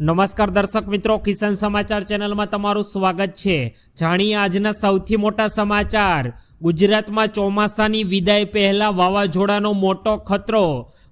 નમસ્કાર દર્શક મિત્રો, કિસાન સમાચાર ચેનલમાં તમારું સ્વાગત છે। જાણીએ આજના સૌથી મોટા સમાચાર। ગુજરાતમાં ચોમાસાની વિદાય પહેલા વાવાઝોડાનો મોટો ખતરો।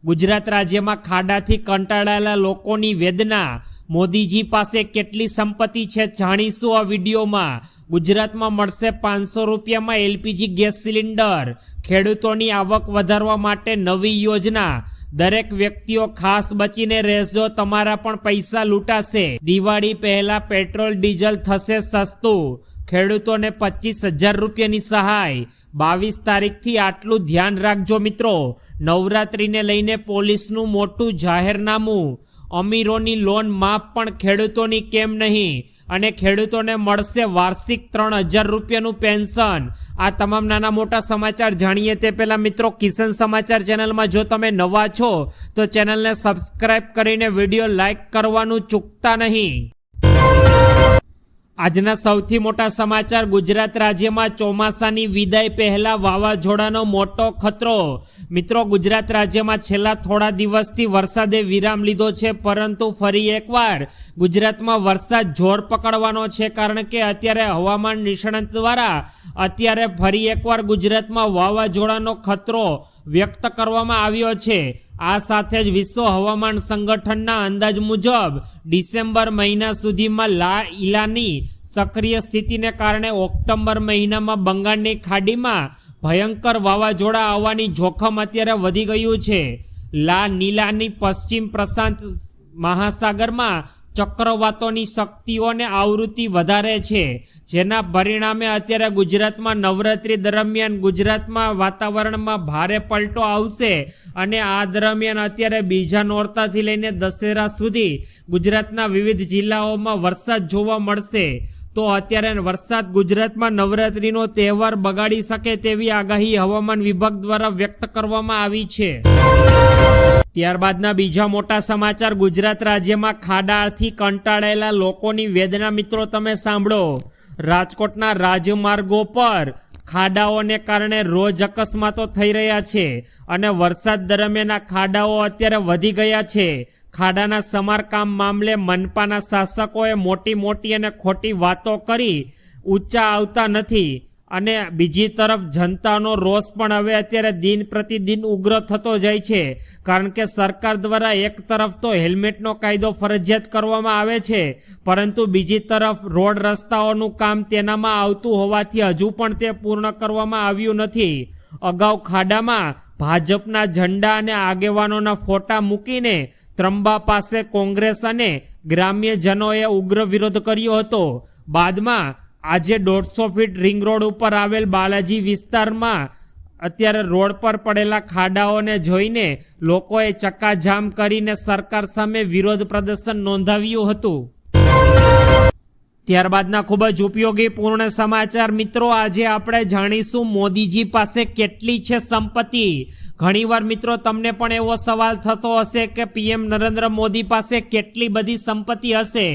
ગુજરાત રાજ્યમાં ખાડાથી કંટાળેલા લોકોની વેદના। મોદીજી પાસે કેટલી સંપત્તિ છે જાણીશું આ વિડીયોમાં। ગુજરાતમાં મળશે 500 રૂપિયામાં એલપીજી ગેસ સિલિન્ડર। ખેડૂતોની આવક વધારવા માટે નવી યોજના। દરેક વ્યક્તિઓ ખાસ બચીને રહેજો, તમારા પણ પૈસા લૂંટાશે। દિવાળી પહેલા પેટ્રોલ ડીઝલ થશે સસ્તું। ખેડૂતોને 25,000 રૂપિયાની સહાય। 22 તારીખથી આટલું ધ્યાન રાખજો મિત્રો। નવરાત્રીને લઈને પોલીસનું મોટું જાહેરનામું। અમીરોની લોન માફ પણ ખેડૂતોની કેમ નહીં? અને ખેડૂતોને મળશે વાર્ષિક 3,000 રૂપિયાનું પેન્શન। આ તમામ નાના મોટા સમાચાર જાણીએ તે પહેલા મિત્રો, કિસાન સમાચાર ચેનલમાં જો તમે નવા છો તો ચેનલને સબસ્ક્રાઇબ કરીને વિડીયો લાઈક કરવાનું ચૂકતા નહીં। આજના સૌથી મોટા સમાચાર। ગુજરાત રાજ્યમાં ચોમાસાની વિદાય પહેલા વાવાઝોડાનો મોટો ખતરો। મિત્રો, ગુજરાત રાજ્યમાં છેલ્લા થોડા દિવસથી વરસાદે વિરામ લીધો છે, પરંતુ ફરી એકવાર ગુજરાતમાં વરસાદ જોર પકડવાનો છે, કારણ કે અત્યારે હવામાન નિષ્ણાત દ્વારા અત્યારે ફરી એકવાર ગુજરાતમાં વાવાઝોડાનો ખતરો વ્યક્ત કરવામાં આવ્યો છે। આ સાથે જ વિશ્વ હવામાન સંગઠનના અંદાજ મુજબ ડિસેમ્બર મહિના સુધીમાં લા ઇલાની સક્રિય સ્થિતિને કારણે ઓક્ટોબર મહિનામાં બંગાળની ખાડીમાં ભયંકર વાવાઝોડા આવવાની જોખમ અત્યારે વધી ગયું છે। લા નીલાની પશ્ચિમ પ્રશાંત મહાસાગરમાં ચક્રવાતોની શક્તિઓને આવૃત્તિ વધારે છે, જેના પરિણામે અત્યારે ગુજરાતમાં નવરાત્રી દરમિયાન ગુજરાતમાં વાતાવરણમાં ભારે પલટો આવશે। અને આ દરમિયાન અત્યારે બીજા નોરતાથી લઈને દશેરા સુધી ગુજરાતના વિવિધ જિલ્લાઓમાં વરસાદ જોવા મળશે। તો અત્યારે વરસાદ ગુજરાતમાં નવરાત્રીનો તહેવાર બગાડી શકે તેવી આગાહી હવામાન વિભાગ દ્વારા વ્યક્ત કરવામાં આવી છે। ત્યારબાદના બીજા મોટા સમાચાર। ગુજરાત રાજ્યમાં ખાડાથી કંટાળેલા લોકોની વેદના। મિત્રો, તમે સાંભળો। રાજકોટના રાજમાર્ગો પર ખાડાઓને કારણે રોજ અકસ્માતો થઈ રહ્યા છે, અને વરસાદ દરમિયાન આ ખાડાઓ અત્યારે વધી ગયા છે। ખાડાના સમારકામ મામલે મનપાના શાસકોએ મોટી અને ખોટી વાતો કરી ઊંચા આવતા નથી, અને બીજી તરફ જનતાનો રોષ પણ હવે અત્યારે દિન પ્રતિદિન ઉગ્ર થતો જાય છે, કારણ કે સરકાર દ્વારા એક તરફ તો હેલ્મેટનો કાયદો ફરજિયાત કરવામાં આવે છે, પરંતુ બીજી તરફ રોડ રસ્તાઓનું કામ તેનામાં આવતું હોવાથી હજુ પણ તે પૂર્ણ કરવામાં આવ્યું નથી। અગાઉ ખાડામાં ભાજપના ઝંડા અને આગેવાનોના ફોટા મૂકીને ત્રંબા પાસે કોંગ્રેસ અને ગ્રામ્યજનોએ ઉગ્ર વિરોધ કર્યો હતો। બાદમાં આજે 150 ફીટ રિંગ રોડ ઉપર આવેલ બાલાજી વિસ્તારમાં અત્યારે રોડ પર પડેલા ખાડાઓને જોઈને લોકોએ ચક્કાજામ કરીને સરકાર સામે વિરોધ પ્રદર્શન નોંધાવ્યું હતું। ત્યારબાદના ખૂબ જ ઉપયોગી પૂર્ણ સમાચાર। મિત્રો, આજે આપણે જાણીશું મોદીજી પાસે કેટલી છે સંપત્તિ। ઘણીવાર મિત્રો તમને પણ એવો સવાલ થતો હશે કે પીએમ નરેન્દ્ર મોદી પાસે કેટલી બધી સંપત્તિ હશે।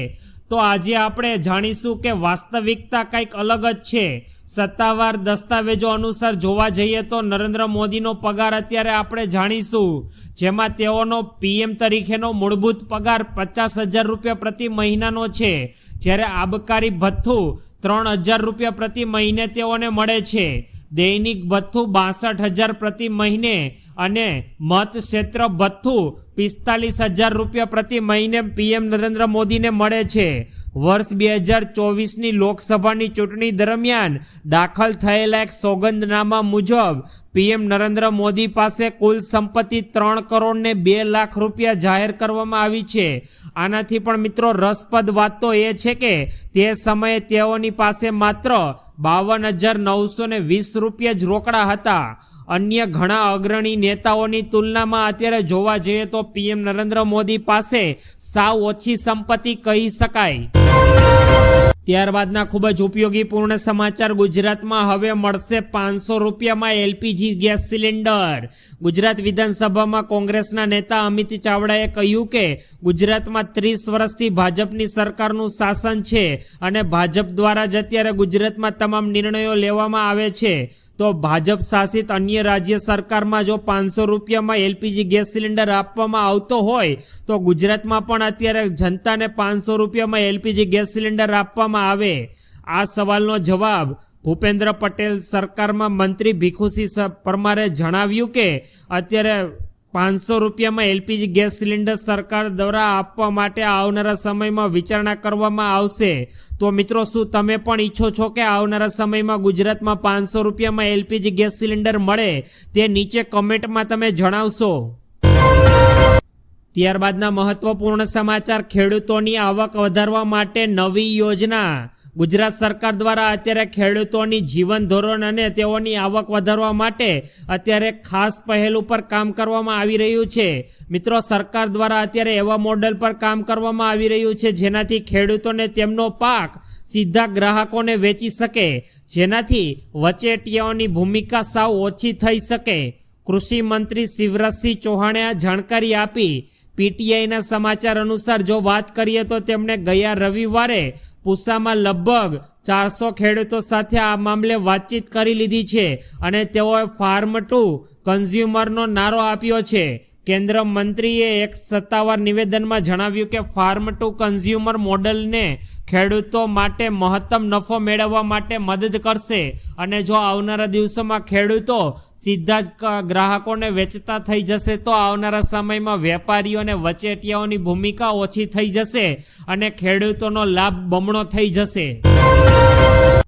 તો આજે આપણે જાણીશું કે વાસ્તવિકતા કંઈક અલગ જ છે। સત્તાવાર દસ્તાવેજો અનુસાર જોવા જઈએ તો નરેન્દ્ર મોદીનો પગાર અત્યારે આપણે જાણીશું, જેમાં તેઓનો પીએમ તરીકેનો મૂળભૂત પગાર 50,000 રૂપિયા પ્રતિ મહિનાનો છે, જ્યારે આબકારી ભથ્થું 3,000 રૂપિયા પ્રતિ મહિને તેઓને મળે છે। દૈનિક ભથ્થું 62,000 પ્રતિ મહિને અને મત ક્ષેત્ર ભથ્થું 45,000 રૂપિયા પ્રતિ મહિને પીએમ નરેન્દ્ર મોદીને મળે છે। વર્ષ 2024ની લોકસભાની ચૂંટણી દરમિયાન દાખલ થયેલા એક સોગંદનામા મુજબ પીએમ નરેન્દ્ર મોદી પાસે કુલ સંપત્તિ 3,02 લાખ રૂપિયા જાહેર કરવામાં આવી છે। આનાથી પણ મિત્રો રસપ્રદ વાત તો એ છે કે તે સમયે તેઓની પાસે માત્ર 52,920 રૂપિયા જ રોકડા હતા। અન્ય ઘણા અગ્રણી નેતાઓની તુલનામાં અત્યારે જોવા જઈએ તો પીએમ નરેન્દ્ર મોદી પાસે સાવ ઓછી સંપત્તિ કહી શકાય। ત્યારબાદના ખૂબ જ ઉપયોગી પૂર્ણ સમાચાર। ગુજરાતમાં હવે મળશે 500 રૂપિયામાં એલપીજી ગેસ સિલિન્ડર। ગુજરાત વિધાનસભામાં કોંગ્રેસના નેતા અમિત ચાવડાએ કહ્યું કે ગુજરાતમાં 30 વર્ષથી ભાજપની સરકારનું શાસન છે, અને ભાજપ દ્વારા જ અત્યારે ગુજરાતમાં તમામ નિર્ણયો લેવામાં આવે છે। તો ભાજપ શાસિત અન્ય રાજ્ય સરકારમાં જો 500 રૂપિયામાં એલપીજી ગેસ સિલિન્ડર આપવામાં આવતો હોય તો ગુજરાતમાં પણ અત્યારે જનતાને 500 રૂપિયામાં એલપીજી ગેસ સિલિન્ડર આપવામાં આવે? આ સવાલનો જવાબ ભૂપેન્દ્ર પટેલ સરકારમાં મંત્રી ભીખુસિંહ પરમારે જણાવ્યું કે અત્યારે 500 રૂપિયામાં એલપીજી ગેસ સિલિન્ડર સરકાર દ્વારા આપવા માટે આવનારા સમયમાં વિચારણા કરવામાં આવશે. તો મિત્રો, શું તમે પણ ઈચ્છો છો કે આવનારા સમયમાં ગુજરાતમાં 500 રૂપિયામાં એલપીજી ગેસ સિલિન્ડર મળે? તે નીચે કમેન્ટમાં તમે જણાવશો. ત્યારબાદના મહત્વપૂર્ણ સમાચાર, ખેડૂતોની આવક વધારવા માટે નવી યોજના. ગુજરાત સરકાર દ્વારા અત્યારે ખેડૂતોની જીવન ધોરણ અને તેઓની આવક વધારવા માટે અત્યારે ખાસ પહેલ ઉપર કામ કરવામાં આવી રહ્યું છે. મિત્રો, સરકાર દ્વારા અત્યારે એવા મોડેલ પર કામ કરવામાં આવી રહ્યું છે જેનાથી ખેડૂતોને તેમનો પાક સીધા ગ્રાહકોને વેચી શકે, જેનાથી વચેટિયાઓની ભૂમિકા સાવ ઓછી થઈ શકે. કૃષિ મંત્રી શિવરાજસિંહ ચૌહાણે આ જાણકારી આપી. પીટીઆઈના સમાચાર અનુસાર જો વાત કરીએ તો તેમણે ગયા રવિવારે પૂસામાં લગભગ 400 ખેડૂતો સાથે આ મામલે વાતચીત કરી લીધી છે અને તેઓએ ફાર્મ ટુ કન્ઝ્યુમરનો નારો આપ્યો છે. કેન્દ્ર મંત્રીએ એક સત્તાવાર નિવેદનમાં જણાવ્યું કે ફાર્મ ટુ કન્ઝ્યુમર મોડેલને ખેડૂતો માટે મહત્તમ નફો મેળવવા માટે મદદ કરશે અને જો આવનારા દિવસોમાં ખેડૂતો સીધા જ ગ્રાહકોને વેચતા થઈ જશે તો આવનારા સમયમાં વેપારીઓ અને વચેટિયાઓની ભૂમિકા ઓછી થઈ જશે અને ખેડૂતોનો લાભ બમણો થઈ જશે.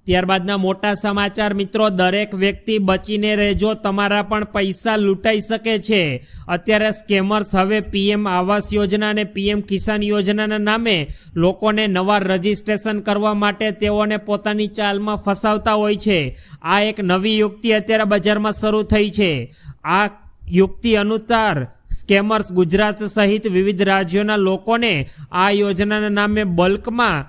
ત્યારબાદના મોટા સમાચાર, મિત્રો, દરેક વ્યક્તિ બચીને રહેજો, તમારા પણ પૈસા લૂંટાઈ શકે છે. અત્યારે સ્કેમર્સ હવે પીએમ આવાસ યોજના અને પીએમ કિસાન યોજનાના નામે લોકોને નવા રજીસ્ટ્રેશન કરવા માટે તેઓને પોતાની ચાલમાં ફસાવતા હોય છે. આ એક નવી યુક્તિ અત્યારે બજારમાં શરૂ થઈ છે. આ યુક્તિ અનુસાર સ્કેમર્સ ગુજરાત સહિત વિવિધ રાજ્યોના લોકોને આ યોજનાના નામે બલ્કમાં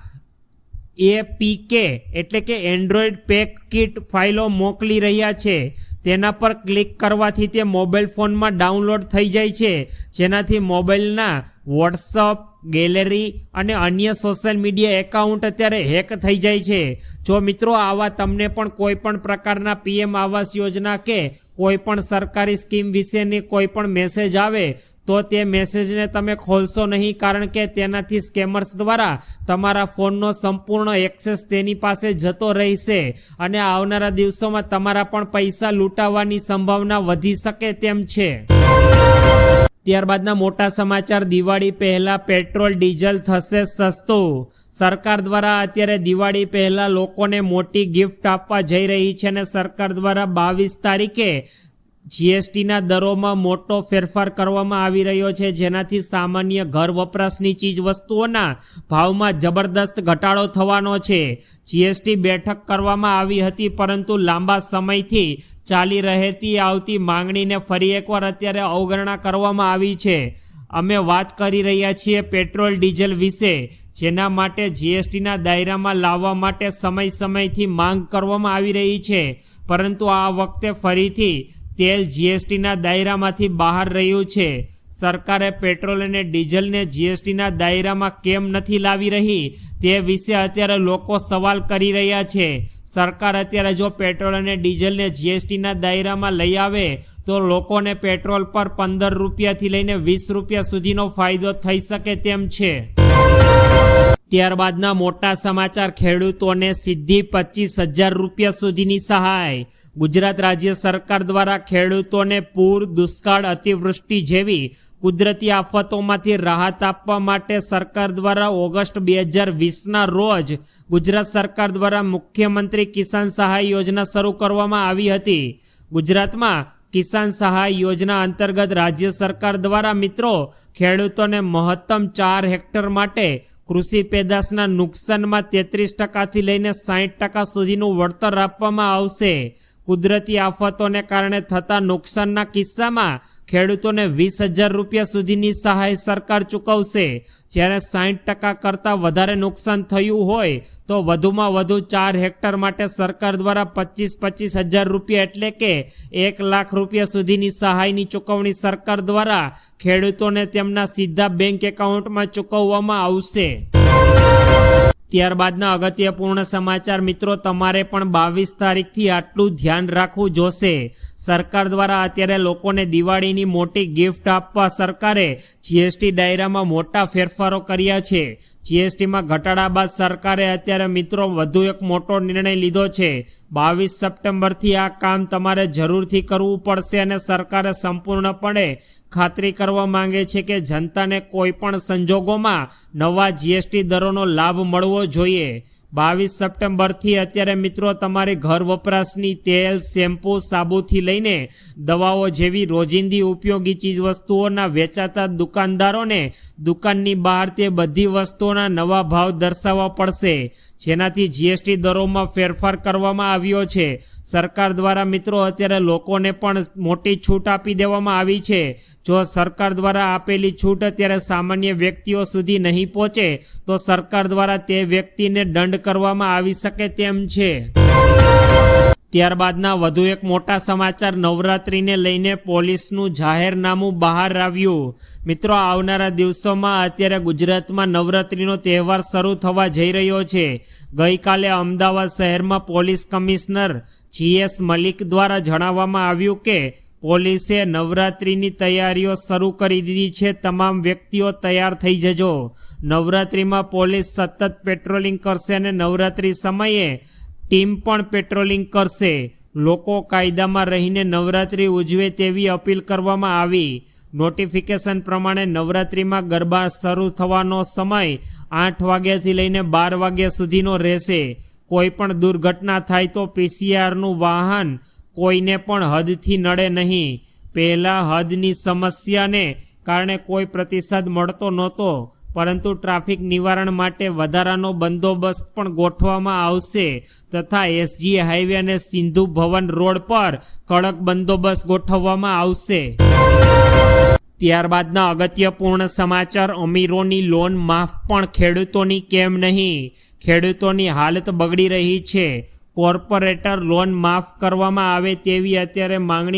એપીકે એટલે કે એન્ડ્રોઈડ પેક કિટ ફાઇલો મોકલી રહ્યા છે. તેના પર ક્લિક કરવાથી તે મોબાઈલ ફોનમાં ડાઉનલોડ થઈ જાય છે, જેનાથી મોબાઈલના વોટ્સઅપ, ગેલેરી અને અન્ય સોશિયલ મીડિયા એકાઉન્ટ અત્યારે હેક થઈ જાય છે. જો મિત્રો આવા તમને પણ કોઈ પણ પ્રકારના પીએમ આવાસ યોજના કે કોઈ પણ સરકારી સ્કીમ વિશેની કોઈ પણ મેસેજ આવે તો તે મેસેજને તમે ખોલશો નહીં, કારણ કે તેનાથી સ્કેમર્સ દ્વારા તમારા ફોનનો સંપૂર્ણ એક્સેસ તેની પાસે જતો રહેશે અને આવનારા દિવસોમાં તમારા પણ પૈસા લૂંટાવાની સંભાવના વધી શકે તેમ છે. ત્યારબાદના મોટા સમાચાર, દિવાળી પહેલા પેટ્રોલ ડીઝલ થશે સસ્તું. સરકાર દ્વારા અત્યારે દિવાળી પહેલા લોકોને મોટી ગિફ્ટ આપવા જઈ રહી છે અને સરકાર દ્વારા 22 તારીખે જીએસટીના દરોમાં મોટો ફેરફાર કરવામાં આવી રહ્યો છે, જેનાથી સામાન્ય ઘર વપરાશની ચીજ વસ્તુઓના ભાવમાં જબરદસ્ત ઘટાડો થવાનો છે. જીએસટી બેઠક કરવામાં આવી હતી, પરંતુ લાંબા સમયથી ચાલી રહેતી આવતી માંગણીને ફરી એકવાર અત્યારે અવગણના કરવામાં આવી છે. અમે વાત કરી રહ્યા છીએ પેટ્રોલ ડીઝલ વિશે, જેના માટે જીએસટીના દાયરામાં લાવવા માટે સમયથી માંગ કરવામાં આવી રહી છે, પરંતુ આ વખતે ફરીથી તેલ જીએસટીના દાયરામાંથી બહાર રહ્યું છે. સરકારે પેટ્રોલ અને ડીઝલને જીએસટીના દાયરામાં કેમ નથી લાવી રહી તે વિશે અત્યારે લોકો સવાલ કરી રહ્યા છે. સરકાર અત્યારે જો પેટ્રોલ અને ડીઝલને જીએસટીના દાયરામાં લઈ આવે તો લોકોને પેટ્રોલ પર 15 રૂપિયાથી લઈને 20 રૂપિયા સુધીનો ફાયદો થઈ શકે તેમ છે. ત્યારબાદના મોટા સમાચાર, ખેડૂતોને સીધી 25,000 રૂપિયા સુધીની સહાય. ગુજરાત રાજ્ય સરકાર દ્વારા ખેડૂતોને પૂર, દુષ્કાળ, અતિવૃષ્ટિ જેવી કુદરતી આફતોમાંથી રાહત આપવા માટે સરકાર દ્વારા ઓગસ્ટ 2020ના રોજ ગુજરાત સરકાર દ્વારા મુખ્યમંત્રી કિસાન સહાય યોજના શરૂ કરવામાં આવી હતી. ગુજરાતમાં કિસાન સહાય યોજના અંતર્ગત રાજ્ય સરકાર દ્વારા મિત્રો ખેડૂતોને મહત્તમ 4 હેક્ટર માટે કૃષિ પેદાશના નુકસાનમાં 33% લઈને 60% સુધીનું વળતર આપવામાં આવશે. કુદરતી આફતોને કારણે થતા નુકસાનના કિસ્સામાં ખેડૂતોને 20,000 રૂપિયા સુધીની સહાય સરકાર ચૂકવશે. જ્યારે 60% કરતાં વધારે નુકસાન થયું હોય તો વધુમાં વધુ 4 હેક્ટર માટે સરકાર દ્વારા 25,000 રૂપિયા એટલે કે 1 લાખ રૂપિયા સુધીની સહાયની ચૂકવણી સરકાર દ્વારા ખેડૂતોને તેમના સીધા બેંક એકાઉન્ટમાં ચૂકવવામાં આવશે. ત્યારબાદના અગત્યપૂર્ણ સમાચાર મિત્રો, તમારે પણ 22 તારીખથી આટલું ધ્યાન રાખવું જોશે. સરકાર દ્વારા અત્યારે લોકોને દિવાળીની મોટી ગિફ્ટ આપવા સરકારે જીએસટી દાયરામાં મોટા ફેરફારો કર્યા છે. જીએસટીમાં ઘટાડા બાદ સરકારે અત્યારે મિત્રો વધુ એક મોટો નિર્ણય લીધો છે. 22 સપ્ટેમ્બરથી આ કામ તમારે જરૂરથી કરવું પડશે અને સરકારે સંપૂર્ણપણે ખાતરી કરવા માંગે છે કે જનતાને કોઈ પણ સંજોગોમાં નવા જીએસટી દરોનો લાભ મળવો જોઈએ. 22 સપ્ટેમ્બરથી અત્યારે મિત્રો તમારી ઘર વપરાશની તેલ, શેમ્પૂ, સાબુથી લઈને દવાઓ જેવી રોજિંદી ઉપયોગી ચીજવસ્તુઓના વેચાતા દુકાનદારોને દુકાનની બહાર તે બધી વસ્તુઓના નવા ભાવ દર્શાવવા પડશે, જેનાથી જીએસટી દરોમાં ફેરફાર કરવામાં આવ્યો છે. સરકાર દ્વારા મિત્રો અત્યારે લોકોને પણ મોટી છૂટ આપી દેવામાં આવી છે. જો સરકાર દ્વારા આપેલી છૂટ અત્યારે સામાન્ય વ્યક્તિઓ સુધી નહીં પહોંચે તો સરકાર દ્વારા તે વ્યક્તિને દંડ કરવામાં આવી શકે તેમ છે. ત્યારબાદના વધુ એક મોટા સમાચાર, નવરાત્રિને લઈને પોલીસનું જાહેરનામું બહાર આવ્યું. મિત્રો, આવનારા દિવસોમાં અત્યારે ગુજરાતમાં નવરાત્રિનો તહેવાર શરૂ થવા જઈ રહ્યો છે. ગઈકાલે અમદાવાદ શહેરમાં પોલીસ કમિશનર GS મલિક દ્વારા જણાવવામાં આવ્યું કે પોલીસે નવરાત્રિની તૈયારીઓ શરૂ કરી દીધી છે. તમામ વ્યક્તિઓ તૈયાર થઈ જજો. નવરાત્રિમાં પોલીસ સતત પેટ્રોલિંગ કરશે અને નવરાત્રિ સમયે ટીમ પણ પેટ્રોલિંગ કરશે. લોકો કાયદામાં રહીને નવરાત્રિ ઉજવે તેવી અપીલ કરવામાં આવી. નોટિફિકેશન પ્રમાણે નવરાત્રિમાં ગરબા શરૂ થવાનો સમય 8 વાગ્યાથી લઈને 12 વાગ્યા સુધીનો રહેશે. કોઈ પણ દુર્ઘટના થાય તો PCRનું વાહન કોઈને પણ હદથી નડે નહીં. પહેલા હદની સમસ્યાને કારણે કોઈ પ્રતિસાદ મળતો નહોતો, પરંતુ ટ્રાફિક નિવારણ માટે વધારાનો બંદોબસ્ત પણ ગોઠવવામાં આવશે તથા SG હાઈવે અને સિંધુ ભવન રોડ પર કડક બંદોબસ્ત ગોઠવવામાં આવશે. ત્યારબાદના અગત્યપૂર્ણ સમાચાર, અમીરોની લોન માફ પણ ખેડૂતોની કેમ નહીં? ખેડૂતોની હાલત બગડી રહી છે. કોર્પોરેટર લોન માફ કરવામાં આવે તેવી અત્યારે માંગણી